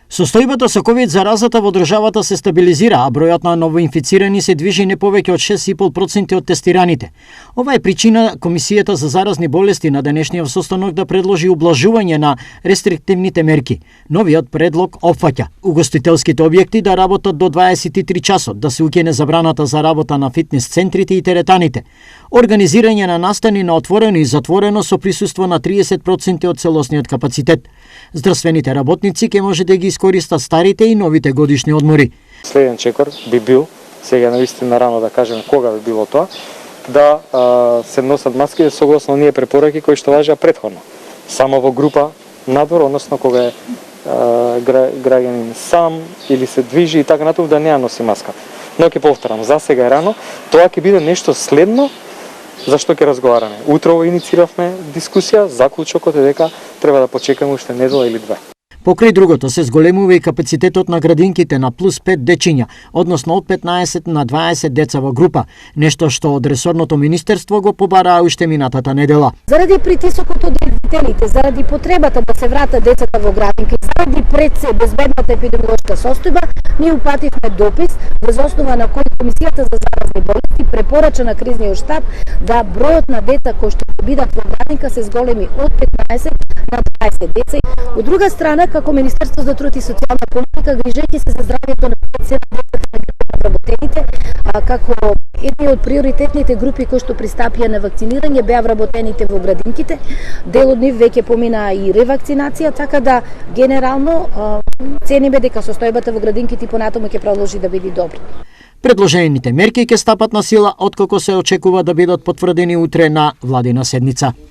Состојбата со ковид заразата во државата се стабилизира, а бројот на новоинфицирани се движи не повеќе од 6,5% од тестираните. Ова е причина Комисијата за заразни болести на денешниот состанок да предложи ублажување на рестриктивните мерки. Новиот предлог опфаќа угостителските објекти да работат до 23 часот, да се укине забраната за работа на фитнес центрите и теретаните, организирање на настани на отворено и затворено со присуство на 30% од целосниот капацитет. Здравствените работници ќе може да ги искористат старите и новите годишни одмори. Следен чекор би бил, сега навистина рано да кажеме кога би било тоа, да се носат маски согласно оние препораки кои што важеа претходно. Само во група надвор, односно кога е граѓанин сам или се движи и така натаму да не ја носи маска. Но ќе повторам, за сега е рано, тоа ќе биде нешто следно за што ќе разговараме. Утрово иницииравме дискусија, заклучокот е дека треба да почекаме уште недела или две. Покрај другото се зголемува и капацитетот на градинките на плюс 5 дечиња, односно од 15 на 20 деца во група, нешто што од ресорното министерство го побараа уште минатата недела. Заради притисокот од родителите, заради потребата да се вратат децата во градинки, заради пред се безбедната епидемиолошка состојба, ние упативме допис врз основа на кој Комисијата за заразни болести препорача на кризниот штаб да бројот на деца кои што ќе бидат во градинка се зголеми од 15 на 20 деца. Од друга страна, како Министерство за труд и социјална политика, грижејќи се за здравјето на децата на вработените, како едни од приоритетните групи кои што пристапија на вакцинирање беа вработените во градинките, дел од нив веќе помина и ревакцинација, така да генерално цениме дека состојбата во градинките понатаму ќе продолжи да биде добра. Предложените мерки ќе стапат на сила откако се очекува да бидат потврдени утре на владина седница.